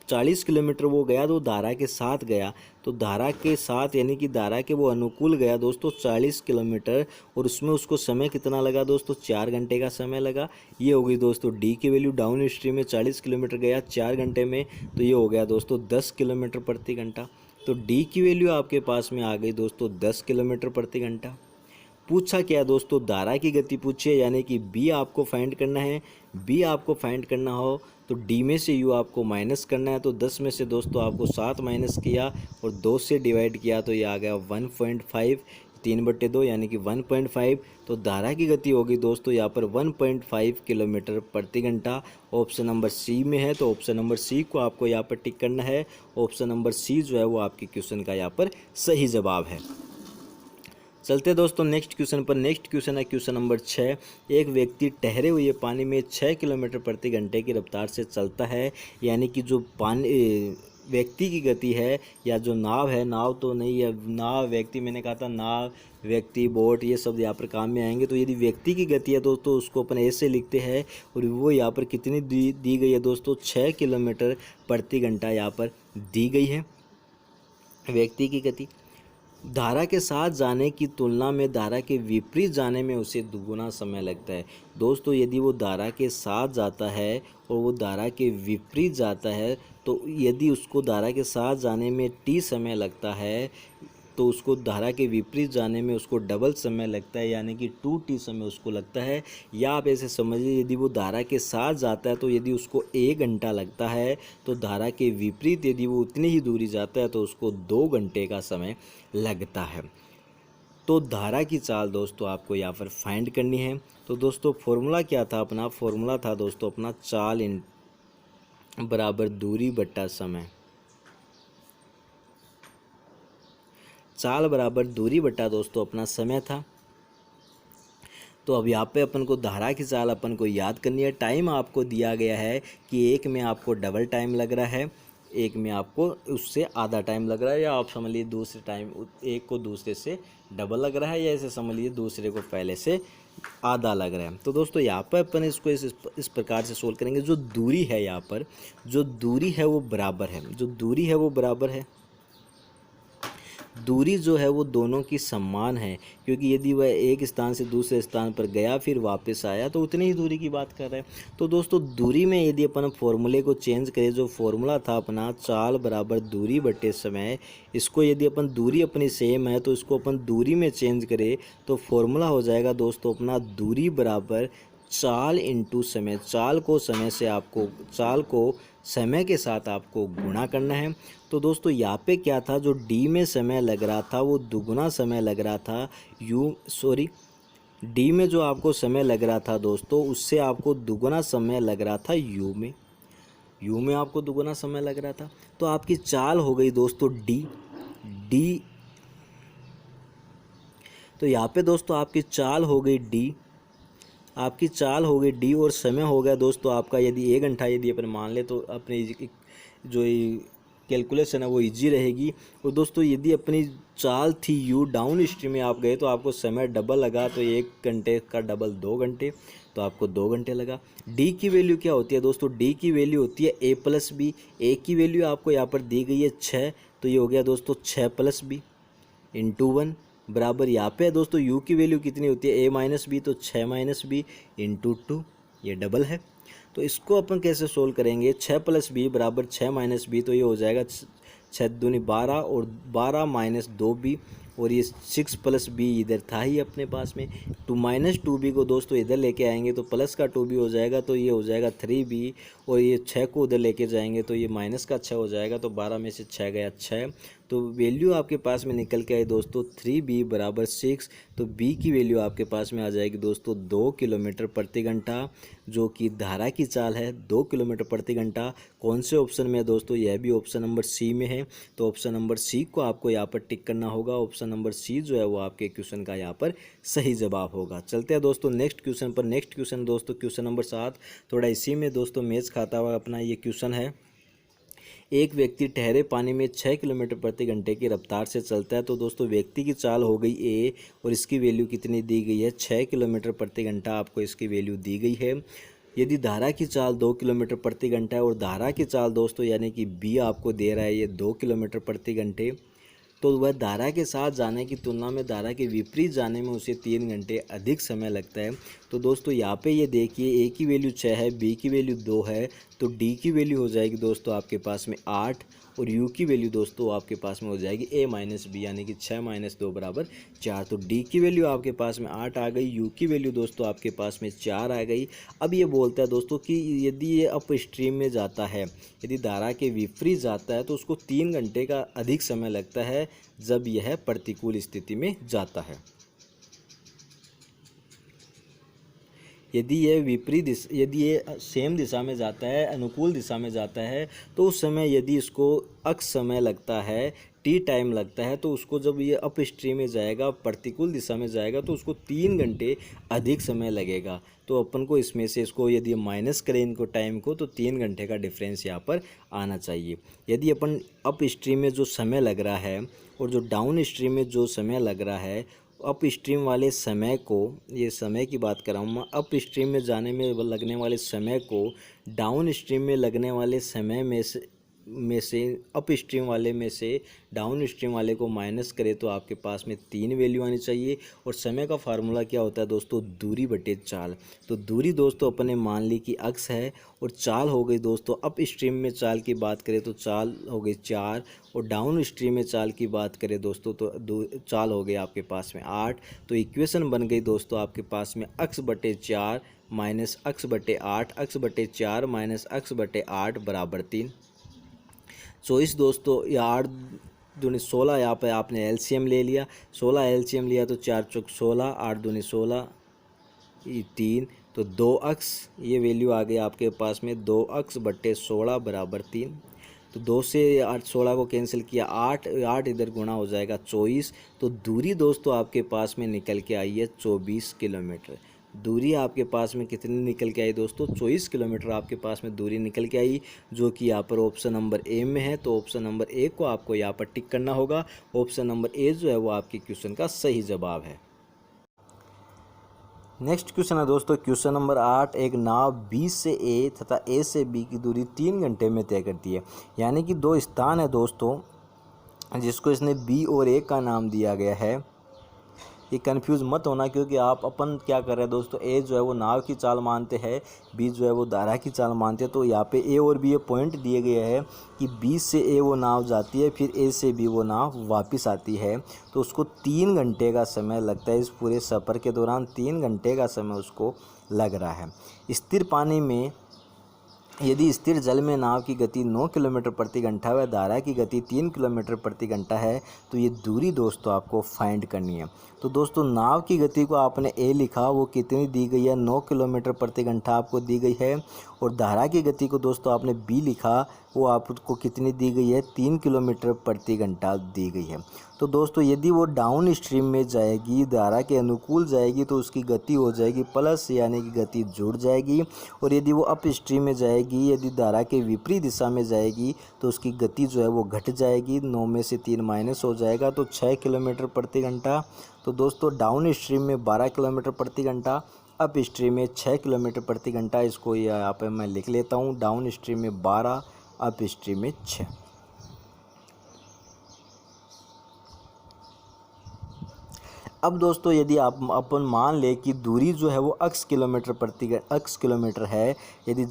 40 किलोमीटर वो गया तो धारा के साथ गया, तो धारा के साथ यानी कि धारा के वो अनुकूल गया दोस्तों 40 किलोमीटर, और उसमें उसको समय कितना लगा दोस्तों, 4 घंटे का समय लगा। ये हो गई दोस्तों डी की वैल्यू, डाउन स्ट्रीम में 40 किलोमीटर गया 4 घंटे में, तो ये हो गया दोस्तों 10 किलोमीटर प्रति घंटा। तो डी की वैल्यू आपके पास में आ गई दोस्तों 10 किलोमीटर प्रति घंटा। पूछा क्या दोस्तों, धारा की गति पूछिए, यानी कि बी आपको फाइंड करना है। बी आपको फाइंड करना हो तो डी में से यू आपको माइनस करना है। तो 10 में से दोस्तों आपको 7 माइनस किया और 2 से डिवाइड किया, तो ये आ गया 1.5, 3/2 यानी कि 1.5। तो धारा की गति होगी दोस्तों यहाँ पर 1.5 किलोमीटर प्रति घंटा। ऑप्शन नंबर सी में है, तो ऑप्शन नंबर सी को आपको यहाँ पर टिक करना है। ऑप्शन नंबर सी जो है वो आपके क्वेश्चन का यहाँ पर सही जवाब है। चलते दोस्तों नेक्स्ट क्वेश्चन पर। नेक्स्ट क्वेश्चन है क्वेश्चन नंबर 6। एक व्यक्ति ठहरे हुए पानी में 6 किलोमीटर प्रति घंटे की रफ्तार से चलता है, यानी कि जो पानी व्यक्ति की गति है, या जो नाव है, नाव तो नहीं है, नाव व्यक्ति, मैंने कहा था नाव व्यक्ति बोट ये सब यहाँ पर काम में आएंगे। तो यदि व्यक्ति की गति है दोस्तों उसको अपन ऐसे लिखते हैं, और वो यहाँ पर कितनी दी गई है दोस्तों, 6 किलोमीटर प्रति घंटा यहाँ पर दी गई है व्यक्ति की गति। धारा के साथ जाने की तुलना में धारा के विपरीत जाने में उसे दुगुना समय लगता है। दोस्तों यदि वो धारा के साथ जाता है और वो धारा के विपरीत जाता है, तो यदि उसको धारा के साथ जाने में टी समय लगता है, तो उसको धारा के विपरीत जाने में उसको डबल समय लगता है, यानी कि 2t समय उसको लगता है। या आप ऐसे समझिए, यदि वो धारा के साथ जाता है तो यदि उसको 1 घंटा लगता है, तो धारा के विपरीत यदि वो उतनी ही दूरी जाता है तो उसको 2 घंटे का समय लगता है। तो धारा की चाल दोस्तों आपको यहाँ पर फाइंड करनी है। तो दोस्तों फॉर्मूला क्या था अपना, फॉर्मूला था दोस्तों अपना चाल बराबर दूरी बट्टा समय। चाल बराबर दूरी बटा दोस्तों अपना समय था। तो अब यहाँ पे अपन को धारा की चाल अपन को याद करनी है। टाइम आपको दिया गया है कि एक में आपको डबल टाइम लग रहा है, एक में आपको उससे आधा टाइम लग रहा है, या आप समझ लीजिए दूसरे टाइम एक को दूसरे से डबल लग रहा है, या ऐसे समझ लीजिए दूसरे को पहले से आधा लग रहा है। तो दोस्तों यहाँ पर अपन इसको इस प्रकार से सोल्व करेंगे। जो दूरी है यहाँ पर, जो दूरी है वो बराबर है, जो दूरी है वो बराबर है। दूरी जो है वो दोनों की समान है, क्योंकि यदि वह एक स्थान से दूसरे स्थान पर गया फिर वापस आया तो उतनी ही दूरी की बात कर रहे हैं। तो दोस्तों दूरी में यदि अपन फॉर्मूले को चेंज करें, जो फॉर्मूला था अपना चाल बराबर दूरी बटे समय, इसको यदि अपन दूरी अपनी सेम है तो इसको अपन दूरी में चेंज करें तो फॉर्मूला हो जाएगा दोस्तों अपना दूरी बराबर चाल इंटू समय। चाल को समय के साथ आपको गुणा करना है। तो दोस्तों यहाँ पे क्या था, जो डी में समय लग रहा था वो दुगुना समय लग रहा था डी में जो आपको समय लग रहा था दोस्तों उससे आपको दुगुना समय लग रहा था यू में आपको दुगुना समय लग रहा था। तो आपकी चाल हो गई दोस्तों डी। तो यहाँ पे दोस्तों आपकी चाल हो गई डी, आपकी चाल हो गई डी और समय हो गया दोस्तों आपका यदि 1 घंटा यदि अपन मान ले तो अपनी जो कैलकुलेशन है वो इजी रहेगी। और दोस्तों यदि अपनी चाल थी यू डाउन स्ट्रीम में आप गए तो आपको समय डबल लगा, तो 1 घंटे का डबल 2 घंटे, तो आपको 2 घंटे लगा। डी की वैल्यू क्या होती है दोस्तों, डी की वैल्यू होती है ए प्लस बी। ए की वैल्यू आपको यहाँ पर दी गई है 6, तो ये हो गया दोस्तों 6 प्लस बी इंटू 1 बराबर यहाँ पे दोस्तों यू की वैल्यू कितनी होती है ए माइनस बी, तो 6 माइनस बी इंटू 2, ये डबल है। तो इसको अपन कैसे सोल्व करेंगे, 6 प्लस बी बराबर 6 माइनस बी, तो ये हो जाएगा 6 दूनी 12 और 12 माइनस 2b, और ये 6 प्लस बी इधर था ही अपने पास में। टू माइनस 2b को दोस्तों इधर लेके आएंगे तो प्लस का 2b हो जाएगा, तो ये हो जाएगा 3b, और ये 6 को उधर लेके जाएंगे तो ये माइनस का 6 हो जाएगा, तो 12 में से 6 गया 6, तो वैल्यू आपके पास में निकल के आई दोस्तों 3b बराबर 6। तो b की वैल्यू आपके पास में आ जाएगी दोस्तों 2 किलोमीटर प्रति घंटा, जो कि धारा की चाल है 2 किलोमीटर प्रति घंटा। कौन से ऑप्शन में है दोस्तों, यह भी ऑप्शन नंबर सी में है, तो ऑप्शन नंबर सी को आपको यहाँ पर टिक करना होगा। ऑप्शन नंबर सी जो है वो आपके क्वेश्चन का यहाँ पर सही जवाब होगा। चलते हैं दोस्तों नेक्स्ट क्वेश्चन पर। नेक्स्ट क्वेश्चन दोस्तों क्वेश्चन नंबर 7, थोड़ा इसी में दोस्तों मैच खाता हुआ अपना ये क्वेश्चन है। एक व्यक्ति ठहरे पानी में 6 किलोमीटर प्रति घंटे की रफ्तार से चलता है, तो दोस्तों व्यक्ति की चाल हो गई ए, और इसकी वैल्यू कितनी दी गई है 6 किलोमीटर प्रति घंटा, आपको इसकी वैल्यू दी गई है। यदि धारा की चाल 2 किलोमीटर प्रति घंटा है और धारा की चाल दोस्तों यानी कि बी आपको दे रहा है ये 2 किलोमीटर प्रति घंटे, तो वह धारा के साथ जाने की तुलना में धारा के विपरीत जाने में उसे 3 घंटे अधिक समय लगता है। तो दोस्तों यहाँ पे ये देखिए ए की वैल्यू 6 है, बी की वैल्यू 2 है, तो डी की वैल्यू हो जाएगी दोस्तों आपके पास में 8, और यू की वैल्यू दोस्तों आपके पास में हो जाएगी ए माइनस बी, यानी कि 6 माइनस 2 बराबर 4। तो डी की वैल्यू आपके पास में 8 आ गई, यू की वैल्यू दोस्तों आपके पास में 4 आ गई। अब ये बोलता है दोस्तों कि यदि ये अप स्ट्रीम में जाता है, यदि धारा के विपरीत जाता है तो उसको 3 घंटे का अधिक समय लगता है जब यह प्रतिकूल स्थिति में जाता है। यदि ये सेम दिशा में जाता है, अनुकूल दिशा में जाता है, तो उस समय यदि इसको अक्स समय लगता है, टी टाइम लगता है, तो उसको जब ये अप स्ट्रीम में जाएगा, प्रतिकूल दिशा में जाएगा, तो उसको 3 घंटे अधिक समय लगेगा। तो अपन को इसमें से इसको यदि माइनस करें इनको टाइम को, तो 3 घंटे का डिफरेंस यहाँ पर आना चाहिए। यदि अपन अप स्ट्रीम में जो समय लग रहा है और जो डाउन स्ट्रीम में जो समय लग रहा है, अप स्ट्रीम वाले समय को, ये समय की बात कर रहा हूँ मैं, अप स्ट्रीम में जाने में लगने वाले समय को डाउन स्ट्रीम में लगने वाले समय में से अप स्ट्रीम वाले में से डाउन स्ट्रीम वाले को माइनस करें तो आपके पास में 3 वैल्यू आनी चाहिए। और समय का फार्मूला क्या होता है दोस्तों, दूरी बटे चाल। तो दूरी दोस्तों अपने मान ली कि अक्स है, और चाल हो गई दोस्तों अप स्ट्रीम में चाल की बात करें तो चाल हो गई 4, और डाउन स्ट्रीम में चाल की बात करें दोस्तों तो चाल हो गई आपके पास में 8। तो इक्वेशन बन गई दोस्तों आपके पास में अक्स बटे 4 माइनस अक्स बटे 8, अक्स बटे 4 माइनस अक्स बटे 8 बराबर 3। 24 दोस्तों, या 8 दूनी 16, यहाँ पे आपने एलसीएम ले लिया, 16 एलसीएम लिया तो 4 चौक 16, 8 दूनी 16, ये 3, तो 2 अक्स, ये वैल्यू आ गई आपके पास में 2 अक्स बट्टे 16 बराबर 3। तो 2 से 8 16 को कैंसिल किया, 8 इधर गुणा हो जाएगा 24। तो दूरी दोस्तों आपके पास में निकल के आई है 24 किलोमीटर। दूरी आपके पास में कितनी निकल के आई दोस्तों, 24 किलोमीटर आपके पास में दूरी निकल के आई, जो कि यहाँ पर ऑप्शन नंबर ए में है। तो ऑप्शन नंबर ए को आपको यहाँ पर टिक करना होगा। ऑप्शन नंबर ए जो है वो आपके क्वेश्चन का सही जवाब है। नेक्स्ट क्वेश्चन है दोस्तों क्वेश्चन नंबर 8। एक नाव बी से ए तथा ए से बी की दूरी 3 घंटे में तय करती है। यानी कि 2 स्थान है दोस्तों जिसको इसने बी और ए का नाम दिया गया है। ये कंफ्यूज मत होना, क्योंकि आप अपन क्या कर रहे हैं दोस्तों, ए जो है वो नाव की चाल मानते हैं, बी जो है वो धारा की चाल मानते हैं। तो यहाँ पे ए और बी ये पॉइंट दिए गए हैं कि बी से ए वो नाव जाती है, फिर ए से बी वो नाव वापस आती है, तो उसको 3 घंटे का समय लगता है। इस पूरे सफ़र के दौरान 3 घंटे का समय उसको लग रहा है। स्थिर पानी में यदि स्थिर जल में नाव की गति 9 किलोमीटर प्रति घंटा व धारा की गति 3 किलोमीटर प्रति घंटा है, तो ये दूरी दोस्तों आपको फाइंड करनी है। तो दोस्तों नाव की गति को आपने ए लिखा, वो कितनी दी गई है, 9 किलोमीटर प्रति घंटा आपको दी गई है। और धारा की गति को दोस्तों आपने बी लिखा, वो आपको कितनी दी गई है, 3 किलोमीटर प्रति घंटा दी गई है। तो दोस्तों यदि वो डाउन स्ट्रीम में जाएगी, धारा के अनुकूल जाएगी, तो उसकी गति हो जाएगी प्लस, यानी कि गति जुड़ जाएगी। और यदि वो अप स्ट्रीम में जाएगी, यदि धारा के विपरीत दिशा में जाएगी, तो उसकी गति जो है वो घट जाएगी, 9 में से 3 माइनस हो जाएगा, तो 6 किलोमीटर प्रति घंटा। तो दोस्तों डाउन स्ट्रीम में 12 किलोमीटर प्रति घंटा, अप स्ट्रीम में 6 किलोमीटर प्रति घंटा। इसको यहाँ पे मैं लिख लेता हूँ, डाउन स्ट्रीम में 12, अप स्ट्रीम में 6। अब दोस्तों यदि आप अपन मान ले कि दूरी जो है वो अक्स किलोमीटर है, यदि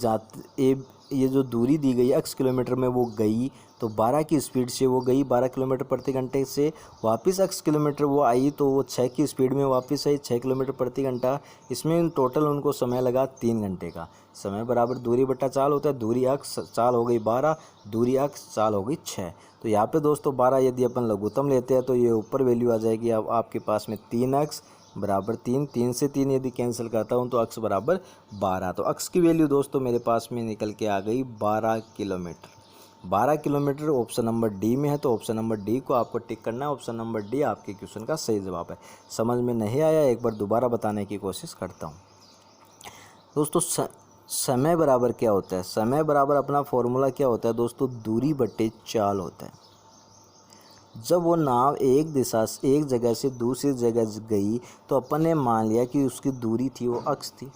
ये जो दूरी दी गई अक्स किलोमीटर में वो गई, तो 12 की स्पीड से वो गई, 12 किलोमीटर प्रति घंटे से वापस अक्स किलोमीटर वो आई, तो वो 6 की स्पीड में वापस आई, 6 किलोमीटर प्रति घंटा। इसमें टोटल उनको समय लगा 3 घंटे का। समय बराबर दूरी बटा चाल होता है, दूरी अक्स चाल हो गई 12, दूरी अक्स चाल हो गई 6। तो यहाँ पे दोस्तों 12 यदि अपन लघुत्तम लेते हैं तो ये ऊपर वैल्यू आ जाएगी। अब आपके पास में 3 अक्स बराबर 3, 3 से 3 यदि कैंसिल करता हूँ तो अक्स बराबर 12। तो अक्स की वैल्यू दोस्तों मेरे पास में निकल के आ गई 12 kilometre. 12 kilometre option number D में है, तो ऑप्शन नंबर डी को आपको टिक करना है। ऑप्शन नंबर डी आपके क्वेश्चन का सही जवाब है। समझ में नहीं आया, एक बार दोबारा बताने की कोशिश करता हूँ। दोस्तों समय बराबर क्या होता है? समय बराबर अपना फॉर्मूला क्या होता है दोस्तों? दूरी बटे चाल होता है। जब वो नाव एक जगह से दूसरी जगह गई, तो अपन ने मान लिया कि उसकी दूरी थी वो अक्स थी,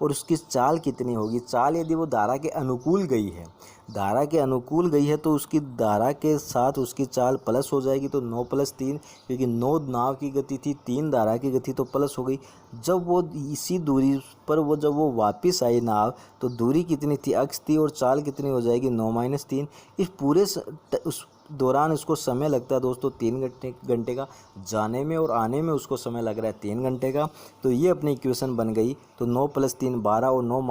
और उसकी चाल कितनी होगी? चाल यदि वो धारा के अनुकूल गई है, धारा के अनुकूल गई है, तो उसकी धारा के साथ उसकी चाल प्लस हो जाएगी, तो 9 + 3, क्योंकि 9 नाव की गति थी, 3 धारा की गति, तो प्लस हो गई। जब वो इसी दूरी पर जब वो वापस आई नाव, तो दूरी कितनी थी? अक्स थी, और चाल कितनी हो जाएगी? 9 - 3। इस पूरे उस दौरान उसको समय लगता है दोस्तों 3 घंटे का, जाने में और आने में उसको समय लग रहा है 3 घंटे का। तो ये अपनी इक्वेशन बन गई। तो 9 + 3 12, और 9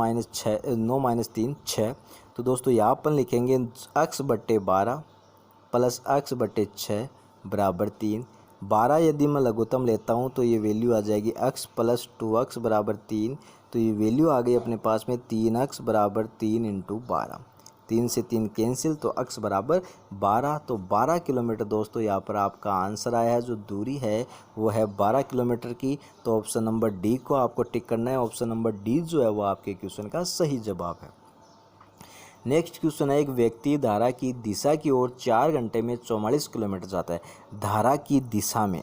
- 3 6। तो दोस्तों यहाँ पर लिखेंगे अक्स बट्टे 12 प्लस अक्स बट्टे 6 बराबर 3। 12 यदि मैं लघुत्तम लेता हूँ तो ये वैल्यू आ जाएगी अक्स प्लस 2x बराबर 3। तो ये वैल्यू आ गई अपने पास में 3x बराबर 3 × 12। 3 से 3 कैंसिल, तो अक्स बराबर 12। तो 12 किलोमीटर दोस्तों यहाँ पर आपका आंसर आया है। जो दूरी है वो है 12 किलोमीटर की। तो ऑप्शन नंबर डी को आपको टिक करना है। ऑप्शन नंबर डी जो है वो आपके क्वेश्चन का सही जवाब है। नेक्स्ट क्वेश्चन है, एक व्यक्ति धारा की दिशा की ओर 4 घंटे में 44 किलोमीटर जाता है। धारा की दिशा में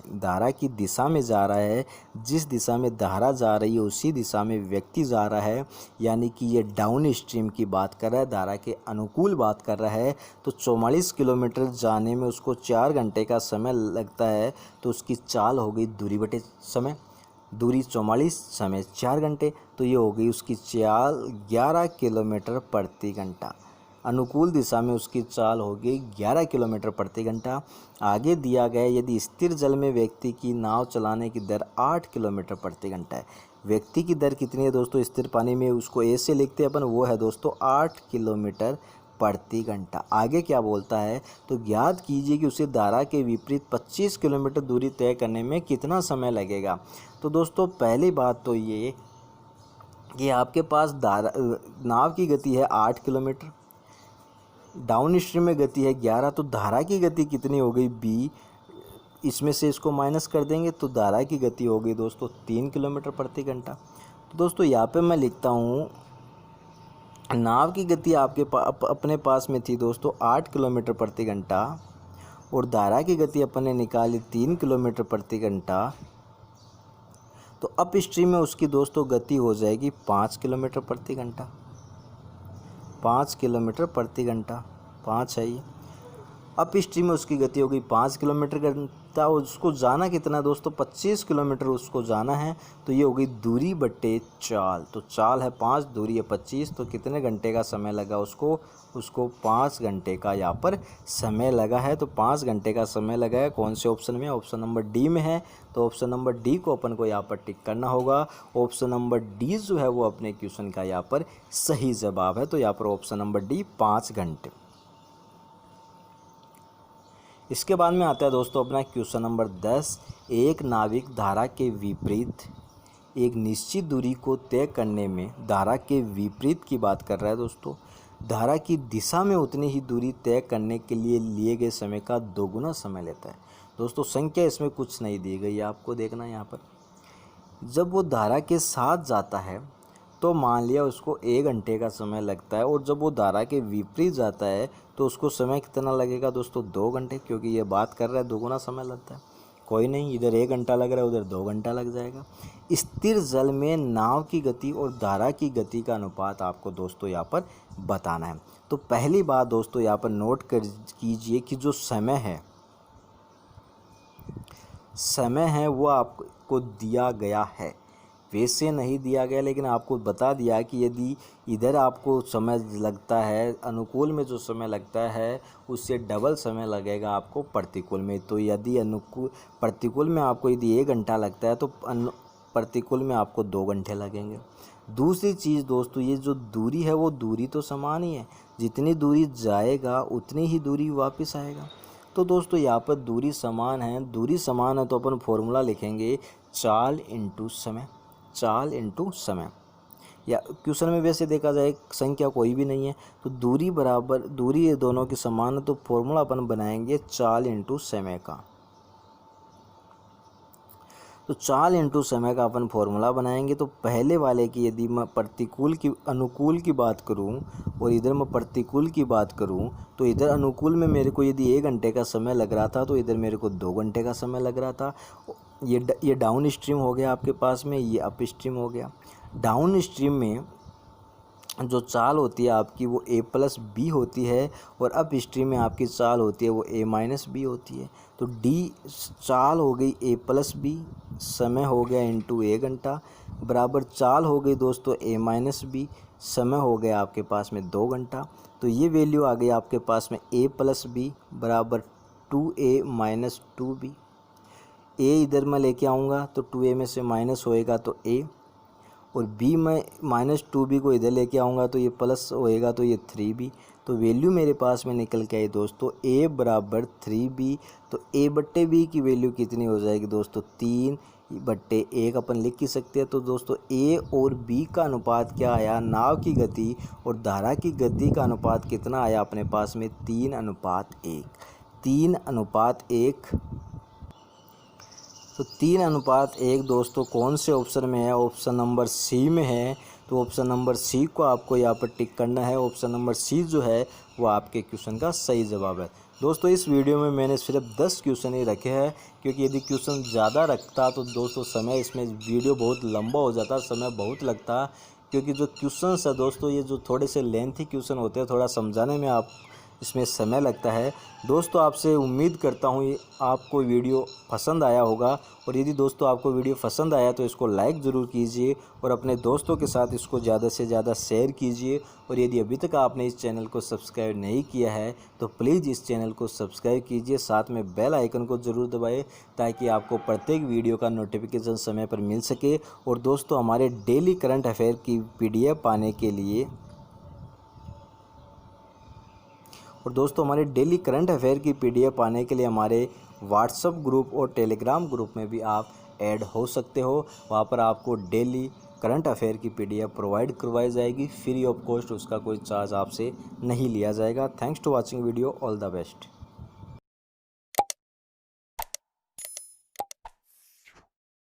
जा रहा है। जिस दिशा में धारा जा रही है उसी दिशा में व्यक्ति जा रहा है, यानी कि ये डाउन स्ट्रीम की बात कर रहा है, धारा के अनुकूल बात कर रहा है। तो 44 किलोमीटर जाने में उसको 4 घंटे का समय लगता है। तो उसकी चाल हो गई दूरी बटे समय, दूरी 44, समय 4 घंटे, तो ये हो गई उसकी चाल 11 किलोमीटर प्रति घंटा। अनुकूल दिशा में उसकी चाल हो गई 11 किलोमीटर प्रति घंटा। आगे दिया गया, यदि स्थिर जल में व्यक्ति की नाव चलाने की दर 8 किलोमीटर प्रति घंटा है। व्यक्ति की दर कितनी है दोस्तों स्थिर पानी में? उसको ऐसे लिखते हैं अपन, वो है दोस्तों 8 किलोमीटर प्रति घंटा। आगे क्या बोलता है, तो ज्ञात कीजिए कि उसे धारा के विपरीत 25 किलोमीटर दूरी तय करने में कितना समय लगेगा। तो दोस्तों पहली बात तो ये कि आपके पास नाव की गति है 8 किलोमीटर, डाउन स्ट्रीम में गति है 11, तो धारा की गति कितनी हो गई? b। इसमें से इसको माइनस कर देंगे तो धारा की गति हो गई दोस्तों 3 किलोमीटर प्रति घंटा। तो दोस्तों यहाँ पे मैं लिखता हूँ, नाव की गति आपके अपने पास में थी दोस्तों 8 किलोमीटर प्रति घंटा, और धारा की गति अपन ने निकाली 3 किलोमीटर प्रति घंटा। तो अप स्ट्रीम में उसकी दोस्तों गति हो जाएगी 5 किलोमीटर प्रति घंटा। 5 किलोमीटर प्रति घंटा, 5 है ये। अप स्ट्रीम में उसकी गति हो गई 5 किलोमीटर घंटा। उसको जाना कितना दोस्तों? 25 किलोमीटर उसको जाना है। तो ये हो गई दूरी बट्टे चाल। तो चाल है 5, दूरी है 25, तो कितने घंटे का समय लगा उसको? उसको 5 घंटे का यहाँ पर समय लगा है। तो 5 घंटे का समय लगा है। कौन से ऑप्शन में? ऑप्शन नंबर डी में है। तो ऑप्शन नंबर डी को अपन को यहाँ पर टिक करना होगा। ऑप्शन नंबर डी जो है वो अपने क्वेश्चन का यहाँ पर सही जवाब है। तो यहाँ पर ऑप्शन नंबर डी 5 घंटे। इसके बाद में आता है दोस्तों अपना क्वेश्चन नंबर 10। एक नाविक धारा के विपरीत एक निश्चित दूरी को तय करने में, धारा के विपरीत की बात कर रहा है दोस्तों, धारा की दिशा में उतनी ही दूरी तय करने के लिए लिए गए समय का दोगुना समय लेता है। दोस्तों संख्या इसमें कुछ नहीं दी गई है, आपको देखना है यहाँ पर। जब वो धारा के साथ जाता है तो मान लिया उसको 1 घंटे का समय लगता है, और जब वो धारा के विपरीत जाता है तो उसको समय कितना लगेगा दोस्तों? 2 घंटे, क्योंकि ये बात कर रहा है दोगुना समय लगता है। कोई नहीं, इधर 1 घंटा लग रहा है, उधर 2 घंटा लग जाएगा। स्थिर जल में नाव की गति और धारा की गति का अनुपात आपको दोस्तों यहाँ पर बताना है। तो पहली बात दोस्तों यहाँ पर नोट कर कीजिए कि जो समय है वो आपको दिया गया है, वैसे नहीं दिया गया, लेकिन आपको बता दिया कि यदि इधर आपको समय लगता है अनुकूल में, जो समय लगता है उससे डबल समय लगेगा आपको प्रतिकूल में। तो यदि प्रतिकूल में आपको यदि 1 घंटा लगता है तो प्रतिकूल में आपको 2 घंटे लगेंगे। दूसरी चीज़ दोस्तों, ये जो दूरी है वो दूरी तो समान ही है, जितनी दूरी जाएगा उतनी ही दूरी वापस आएगा। तो दोस्तों यहाँ पर दूरी समान है, तो अपन फॉर्मूला लिखेंगे चाल इंटू समय। या क्वेश्चन में वैसे देखा जाए संख्या कोई भी नहीं है, तो दूरी ये दोनों की समान है, तो फॉर्मूला अपन बनाएंगे चाल इंटू समय का। तो चाल इंटू समय का अपन फॉर्मूला बनाएंगे। तो पहले वाले की यदि मैं अनुकूल की बात करूं और इधर मैं प्रतिकूल की बात करूं, तो इधर अनुकूल में मेरे को यदि 1 घंटे का समय लग रहा था तो इधर मेरे को 2 घंटे का समय लग रहा था। ये डाउन स्ट्रीम हो गया आपके पास में, ये अप स्ट्रीम हो गया। डाउन स्ट्रीम में जो चाल होती है आपकी वो a+b होती है, और अप स्ट्रीम में आपकी चाल होती है वो a-b होती है। तो डी चाल हो गई a+b, समय हो गया इंटू 1 घंटा, बराबर चाल हो गई दोस्तों a-b, समय हो गया आपके पास में 2 घंटा। तो ये वैल्यू आ गई आपके पास में a+b बराबर 2a - 2b। a इधर मैं लेके आऊँगा तो 2a में से माइनस होएगा तो a, और b में -2b को इधर लेके आऊँगा तो ये प्लस होएगा तो ये 3b। तो वैल्यू मेरे पास में निकल के आई दोस्तों a बराबर 3b। तो a/b की वैल्यू कितनी हो जाएगी दोस्तों? 3/1 अपन लिख ही सकते हैं। तो दोस्तों a और b का अनुपात क्या आया? नाव की गति और धारा की गति का अनुपात कितना आया अपने पास में? 3:1। 3:1। तो 3:1 दोस्तों कौन से ऑप्शन में है? ऑप्शन नंबर सी में है। तो ऑप्शन नंबर सी को आपको यहाँ पर टिक करना है। ऑप्शन नंबर सी जो है वो आपके क्वेश्चन का सही जवाब है। दोस्तों इस वीडियो में मैंने सिर्फ 10 क्वेश्चन ही रखे हैं, क्योंकि यदि क्वेश्चन ज़्यादा रखता तो दोस्तों समय इसमें वीडियो बहुत लंबा हो जाता, समय बहुत लगता। क्योंकि जो क्वेश्चन है दोस्तों ये जो थोड़े से लेंथी क्वेश्चन होते हैं, थोड़ा समझाने में आप इसमें समय लगता है। दोस्तों आपसे उम्मीद करता हूँ ये आपको वीडियो पसंद आया होगा, और यदि दोस्तों आपको वीडियो पसंद आया तो इसको लाइक ज़रूर कीजिए और अपने दोस्तों के साथ इसको ज़्यादा से ज़्यादा शेयर कीजिए। और यदि अभी तक आपने इस चैनल को सब्सक्राइब नहीं किया है तो प्लीज़ इस चैनल को सब्सक्राइब कीजिए, साथ में बेल आइकन को ज़रूर दबाएँ ताकि आपको प्रत्येक वीडियो का नोटिफिकेशन समय पर मिल सके। और दोस्तों हमारे डेली करंट अफेयर की PDF पाने के लिए पाने के लिए हमारे व्हाट्सएप ग्रुप और टेलीग्राम ग्रुप में भी आप ऐड हो सकते हो। वहाँ पर आपको डेली करंट अफेयर की PDF प्रोवाइड करवाई जाएगी फ्री ऑफ कॉस्ट, उसका कोई चार्ज आपसे नहीं लिया जाएगा। Thanks to watching video, all the best.